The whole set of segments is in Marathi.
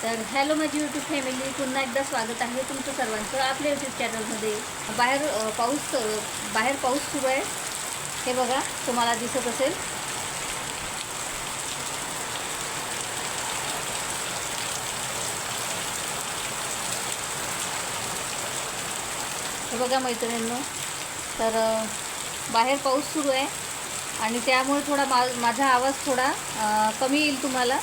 तर हॅलो माझी यूट्यूब फॅमिली, पुन्हा एकदा स्वागत आहे तुमचं सर्वांचं आपल्या यूट्यूब चॅनलमध्ये। बाहेर पाऊस सुरू आहे, हे बघा तुम्हाला दिसत असेल। हे बघा मैत्रिणींनो, तर बाहेर पाऊस सुरू आहे आणि त्यामुळे थोडा माझा आवाज थोडा कमी येईल तुम्हाला।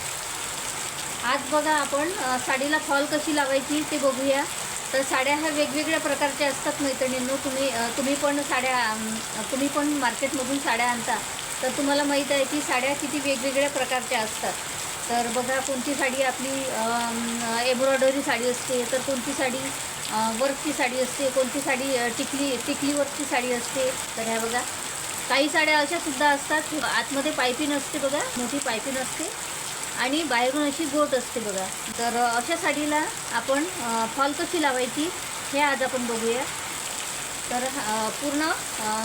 आज बघा आपण साडीला फॉल कशी लावायची ते बघूया। तर साड्या ह्या वेगवेगळ्या प्रकारच्या असतात मैत्रिणींनो। तुम्ही पण मार्केटमधून साड्या आणता, तर तुम्हाला माहीत आहे की साड्या किती वेगवेगळ्या प्रकारच्या असतात। तर बघा, कोणती साडी आपली एम्ब्रॉयडरी साडी असते, तर कोणती साडी वर्कची साडी असते, कोणती साडी टिकली वर्कची साडी असते। तर ह्या बघा, काही साड्या अशा सुद्धा असतात आतमध्ये पायपिंग असते, बघा मोठी पायपिंग असते आणि बाहेरून अशी गोट असते बघा। तर अशा साडीला आपण फॉल कशी लावायची हे आज आपण बघूया। तर पूर्ण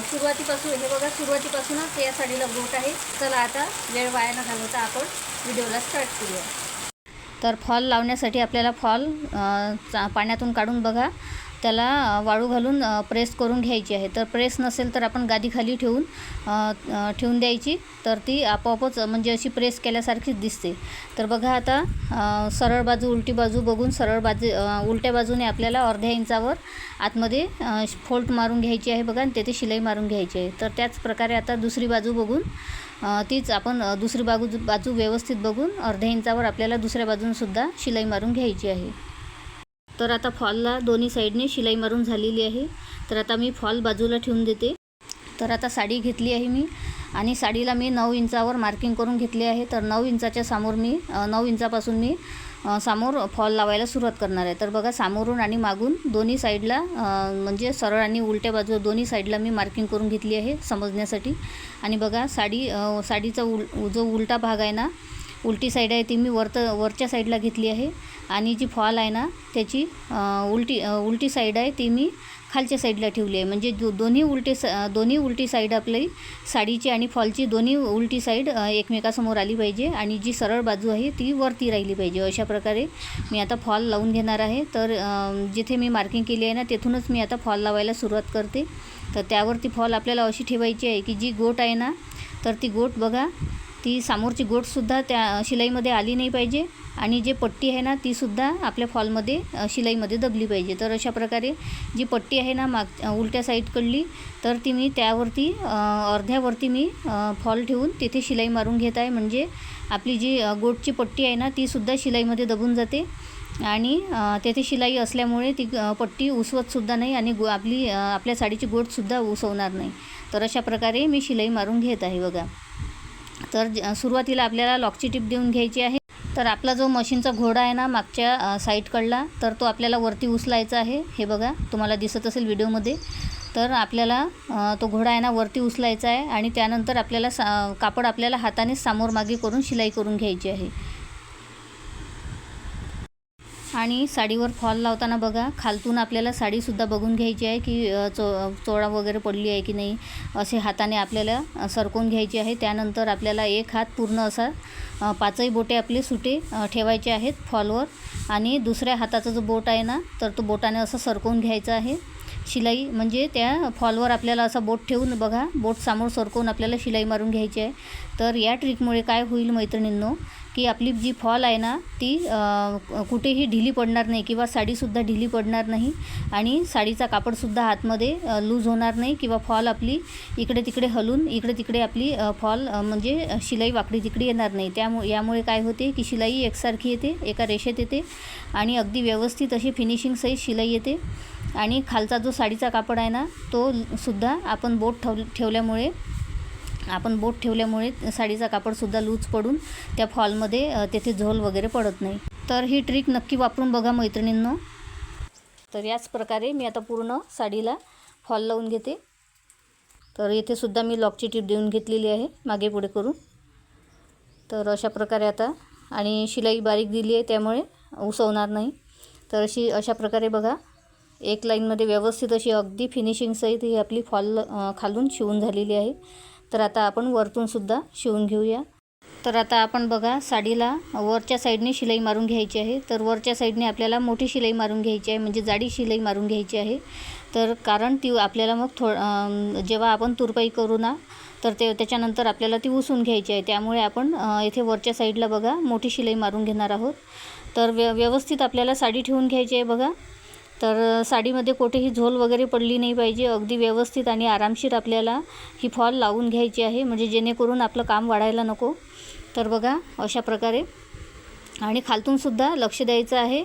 सुरुवातीपासून, हे बघा सुरुवातीपासूनच या साडीला गोट आहे। चला आता वेळ वाया न घालवता आपण व्हिडिओला स्टार्ट करूया। तर फॉल लावण्यासाठी आपल्याला फॉल पाण्यातून काढून बघा त्याला वाळू घालून प्रेस करून घ्यायची आहे। तर प्रेस नसेल तर आपण गादीखाली ठेवून द्यायची, तर ती आपोआपच म्हणजे अशी प्रेस केल्यासारखीच दिसते। तर बघा आता सरळ बाजू उलटी बाजू बघून उलट्या बाजूने आपल्याला अर्ध्या इंचावर आतमध्ये फोल्ड मारून घ्यायची आहे बघा, आणि तेथे शिलाई मारून घ्यायची आहे। तर त्याच प्रकारे आता दुसरी बाजू बघून तीच आपण दुसरी बाजू व्यवस्थित बघून अर्ध्या इंचावर आपल्याला दुसऱ्या बाजूनसुद्धा शिलाई मारून घ्यायची आहे। तर आता फॉलला दोन्ही साईडने शिलाई मारून झालेली आहे। तर आता मी फॉल बाजूला ठेवून देते। तर आता साडी घेतली आहे मी, आणि साडीला मी 9 इंचावर मार्किंग करून घेतली आहे। तर 9 इंचाच्या समोर 9 इंचापासून मी समोर फॉल लावायला सुरुवात करणार आहे। तर बघा, समोरून आणि मागून दोन्ही साईडला म्हणजे सरळ आणि उलट्या बाजू दोन्ही साईडला मी मार्किंग करून घेतली आहे समजण्यासाठी। आणि बघा साडीचा जो उलटा भाग आहे ना, उलटी साईड आहे ती मी वरच्या साईडला घेतली आहे, आणि जी फॉल आहे ना त्याची उलटी साईड आहे ती मी खालच्या साईडला ठेवली आहे। म्हणजे दोन्ही उलटी साईड आपली साडीची आणि फॉलची दोन्ही उलटी साईड एकमेकासमोर आली पाहिजे, आणि जी सरळ बाजू आहे ती वरती राहिली पाहिजे। अशा प्रकारे मी आता फॉल लावून घेणार आहे। तर जिथे मी मार्किंग केली आहे ना तेथूनच मी आता फॉल लावायला सुरुवात करते। तर त्यावरती फॉल आपल्याला अशी ठेवायची आहे की जी गोट आहे ना, तर ती गोट बघा, ती समोरची गोटसुद्धा त्या शिलाईमध्ये आली नाही पाहिजे, आणि जे पट्टी आहे ना तीसुद्धा आपल्या फॉलमध्ये शिलाईमध्ये दबली पाहिजे। तर अशा प्रकारे जी पट्टी आहे ना उलट्या साईडकडली, तर ती मी त्यावरती अर्ध्यावरती मी फॉल ठेवून तिथे शिलाई मारून घेत आहे। म्हणजे आपली जी गोटची पट्टी आहे ना तीसुद्धा शिलाईमध्ये दबून जाते, आणि तेथे शिलाई असल्यामुळे ती पट्टी उसवतसुद्धा नाही, आणि आपल्या साडीची गोटसुद्धा उसवणार नाही। तर अशा प्रकारे मी शिलाई मारून घेत आहे बघा। तर सुरुवातीला आपल्याला लॉकची टीप देऊन घ्यायची आहे। तर आपला जो मशीनचा घोडा आहे ना मागच्या साईडकडला, तर तो आपल्याला वरती उचलायचा आहे। हे बघा तुम्हाला दिसत असेल व्हिडिओमध्ये। तर आपल्याला तो घोडा आहे ना वरती उचलायचा आहे, आणि त्यानंतर आपल्याला कापड आपल्याला हाताने समोर मागे करून शिलाई करून घ्यायची आहे। आणि साडीवर फॉल लावताना बघा खालतून आपल्याला साडीसुद्धा बघून घ्यायची आहे की चोळा वगैरे पडली आहे की नाही, असे हाताने आपल्याला सरकवून घ्यायची आहे। त्यानंतर आपल्याला एक हात पूर्ण असा 5ही बोटे आपले सुटे ठेवायचे आहेत फॉलवर, आणि दुसऱ्या हाताचा जो बोट आहे ना तर तो बोटाने असं सरकवून घ्यायचा आहे। शिलाई म्हणजे त्या फॉलवर आपल्याला असा बोट ठेवून बघा, बोट समोर सरकवून आपल्याला शिलाई मारून घ्यायची आहे। तर या ट्रिकमुळे काय होईल मैत्रिणींनो, की आपली जी फॉल आहे ना ती कुठेही ढिली पडणार नाही, किंवा साडीसुद्धा ढिली पडणार नाही, आणि साडीचा कापडसुद्धा आतमध्ये लूज होणार नाही, किंवा फॉल आपली इकडे तिकडे हलून इकडे तिकडे आपली फॉल म्हणजे शिलाई वाकडी तिकडे येणार नाही। यामुळे काय होते की शिलाई एकसारखी येते, एका रेषेत येते, आणि अगदी व्यवस्थित अशी फिनिशिंग सहित शिलाई येते। आणि खालचा जो साडीचा कापड आहे ना तो सुद्धा आपण बोट ठेवल्यामुळे साडीचा कापडसुद्धा लूज पडून त्या फॉलमध्ये तेथे झोल वगैरे पडत नाही। तर ही ट्रिक नक्की वापरून बघा मैत्रिणींनो। तर याच प्रकारे मी आता पूर्ण साडीला फॉल लावून घेते। तर इथे सुद्धा मी लॉकची टीप देऊन घेतलेली आहे मागे पुढे करून। तर अशा प्रकारे आता, आणि शिलाई बारीक दिली आहे त्यामुळे उसवणार नाही। तर अशा प्रकारे बघा, एक लाईनमध्ये व्यवस्थित अशी अगदी फिनिशिंग सहित ही आपली फॉल खालून शिवून झालेली आहे। तर आता आपण वरतून सुद्धा शिवून घेऊया। तर आता आपण बघा साडीला वरच्या साईडने शिलाई मारून घ्यायची आहे. तर वरच्या साईडने आपल्याला मोठी शिलाई मारून घ्यायची आहे, म्हणजे जाडी शिलाई मारून घ्यायची आहे. तर कारण ती आपल्याला मग जेव्हा आपण तुरपाई करू ना, तर त्याच्यानंतर आपल्याला ती उसून घ्यायची आहे. त्यामुळे आपण इथे वरच्या साईडला बघा मोठी शिलाई मारून घेणार आहोत. तर व्यवस्थित आपल्याला साडी ठेवून घ्यायची आहे बघा. तर साडीमध्ये कुठेही झोल वगैरे पडली नाही पाहिजे. अगदी व्यवस्थित आणि आरामशीर आपल्याला ही फॉल लावून घ्यायची आहे, म्हणजे जेणेकरून आपलं काम वाढायला नको. तर बघा अशा प्रकारे. आणि खालतूनसुद्धा लक्ष द्यायचं आहे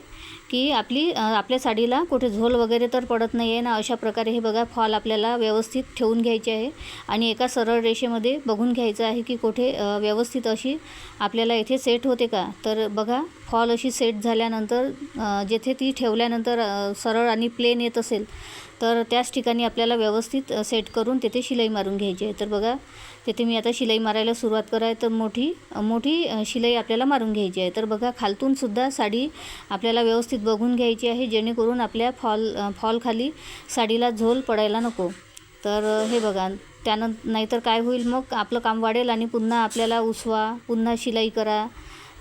की आपल्या साडीला कुठे झोल वगैरे तर पडत नाही आहे ना. अशा प्रकारे हे बघा फॉल आपल्याला व्यवस्थित ठेवून घ्यायची आहे आणि एका सरळ रेषेमध्ये बघून घ्यायचं आहे की कुठे व्यवस्थित अशी आपल्याला इथे सेट होते का. तर बघा फॉल अशी सेट झाल्यानंतर जेथे ती ठेवल्यानंतर सरळ आणि प्लेन येत असेल तर त्याच ठिकाणी आपल्याला व्यवस्थित सेट करून तिथे शिलाई मारून घ्यायची आहे. तर बघा तिथे मी आता शिलाई मारायला सुरुवात कराय, तर मोठी शिलाई आपल्याला मारून घ्यायची आहे. तर बघा खालतूनसुद्धा साडी आपल्याला व्यवस्थित बघून घ्यायची आहे, जेणेकरून आपल्या फॉल खाली साडीला झोल पडायला नको. तर हे बघा नाहीतर काय होईल, मग आपलं काम वाढेल आणि पुन्हा आपल्याला उसवा, पुन्हा शिलाई करा.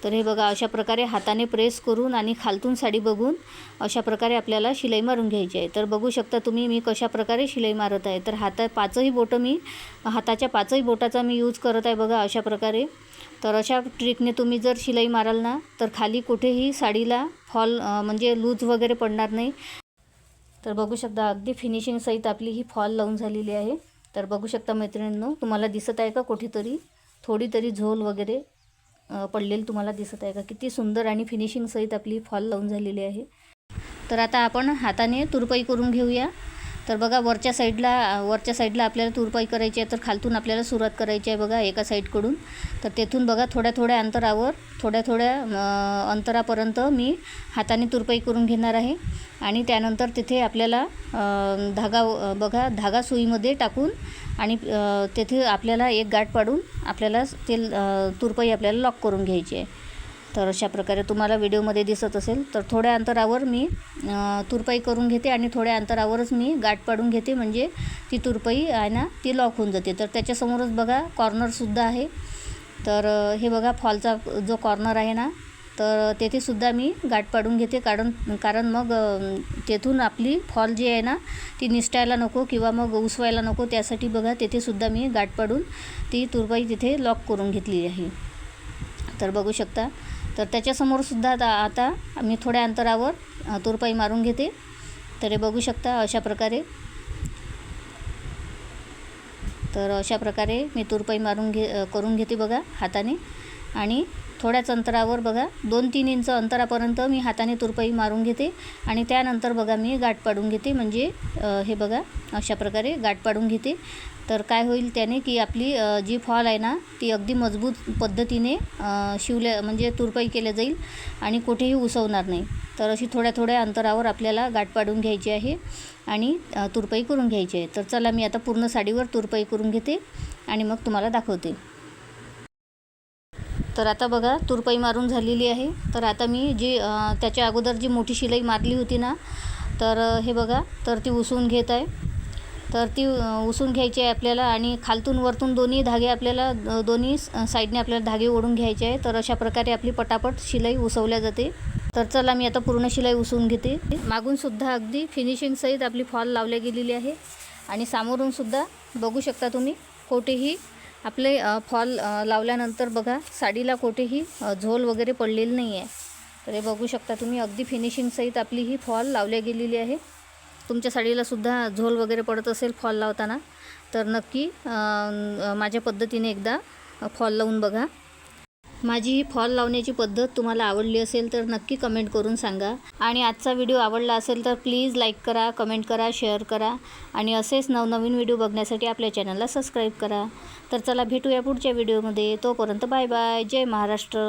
तर हे बघा अशा प्रकारे हाताने प्रेस करून आणि खालतून साडी बघून अशा प्रकारे आपल्याला शिलाई मारून घ्यायची आहे. तर बघू शकता तुम्ही मी कशा प्रकारे शिलाई मारत आहे. तर हाताच्या पाचही बोटाचा मी यूज करत आहे बघा अशा प्रकारे. तर अशा ट्रिकने तुम्ही जर शिलाई माराल ना, तर खाली कुठेही साडीला फॉल म्हणजे लूज वगैरे पडणार नाही. तर बघू शकता अगदी फिनिशिंग सहित आपली ही फॉल लावून झालेली आहे. तर बघू शकता मैत्रिणींनो, तुम्हाला दिसत आहे का कुठेतरी थोडी तरी झोल वगैरे पडलेली तुम्हाला दिसत आहे का. किती सुंदर आणि फिनिशिंग सहित आपली फॉल लावून झालेली आहे. तर आता आपण हाताने तुरपाई करून घेऊया. तर बघा वरच्या साईडला आपल्याला तुरपाई करायची आहे. तर खालतून आपल्याला सुरुवात करायची आहे बघा एका साईडकडून. तर तेथून बघा थोड्या अंतरापर्यंत मी हाताने तुरपाई करून घेणार आहे. आणि त्यानंतर तिथे आपल्याला धागा सुईमध्ये टाकून आणि तेथे आपल्याला एक गाठ पाडून आपल्याला तुरपाई आपल्याला लॉक करून घ्यायची आहे. तर अशा प्रकारे तुम्हाला व्हिडिओमध्ये दिसत असेल. तर थोड्या अंतरावर मी तुरपाई करून घेते आणि थोड्या अंतरावरच मी गाठ पाडून घेते, म्हणजे ती तुरपाई आहे ना ती लॉक होऊन जाते. तर त्याच्यासमोरच बघा कॉर्नरसुद्धा आहे. तर हे बघा फॉलचा जो कॉर्नर आहे ना, तर तेथेसुद्धा मी गाठ पाडून घेते, कारण मग तेथून आपली फॉल जी आहे ना ती निसटायला नको किंवा मग उसवायला नको. त्यासाठी बघा तेथेसुद्धा मी गाठ पाडून ती तुरपाई तिथे लॉक करून घेतली आहे. तर बघू शकता. तर त्याच्यासमोरसुद्धा आता मी थोड्या अंतरावर तुरपाई मारून घेते. तर हे बघू शकता अशा प्रकारे. तर अशा प्रकारे मी तुरपाई करून घेते बघा हाताने. आणि थोड्याच अंतरावर बघा 2-3 इंच अंतरापर्यंत मी हाताने तुरपाई मारून घेते आणि त्यानंतर बघा मी गाठ पाडून घेते, म्हणजे हे बघा अशा प्रकारे गाठ पाडून घेते. तर काय होईल त्याने की आपली जी फॉल आहे ना ती अगदी मजबूत पद्धतीने म्हणजे तुरपाई केल्या जाईल आणि कुठेही उसवणार नाही. तर अशी थोड्या अंतरावर आपल्याला गाठ पाडून घ्यायची आहे आणि तुरपाई करून घ्यायची आहे. तर चला मी आता पूर्ण साडीवर तुरपाई करून घेते आणि मग तुम्हाला दाखवते. तर आता बघा तुरपाई मारून झालेली आहे. तर आता मी त्याच्या अगोदर जी मोठी शिलाई मारली होती ना, तर हे बघा तर ती उसवून घेत आहे. तर ती उसवून घ्यायची आहे आपल्याला आणि खालतून वरतून दोन्ही साईडने आपल्याला धागे ओढून घ्यायचे आहे. तर अशा प्रकारे आपली पटापट शिलाई उसवल्या जाते. तर चला मी आता पूर्ण शिलाई उसवून घेते. मागूनसुद्धा अगदी फिनिशिंग सहित आपली फॉल लावल्या गेलेली आहे आणि सामोरूनसुद्धा बघू शकता तुम्ही कोठेही आपले फॉल लावल्यानंतर बघा साडीला कोठेही झोल वगैरे पडलेली नाही आहे. तर हे बघू शकता तुम्ही अगदी फिनिशिंग सहित आपली ही फॉल लावल्या गेलेली आहे. तुमच्या साडीलासुद्धा झोल वगैरे पडत असेल फॉल लावताना तर नक्की माझ्या पद्धतीने एकदा फॉल लावून बघा. माझी ही फॉल लावण्याची पद्धत तुम्हाला आवडली असेल तर नक्की कमेंट करून सांगा. आणि आजचा व्हिडिओ आवडला असेल तर प्लीज लाईक करा, कमेंट करा, शेअर करा आणि असेच नवनवीन व्हिडिओ बघण्यासाठी आपल्या चॅनलला सबस्क्राईब करा. तर चला भेटूया पुढच्या व्हिडिओमध्ये. तोपर्यंत बाय बाय. जय महाराष्ट्र.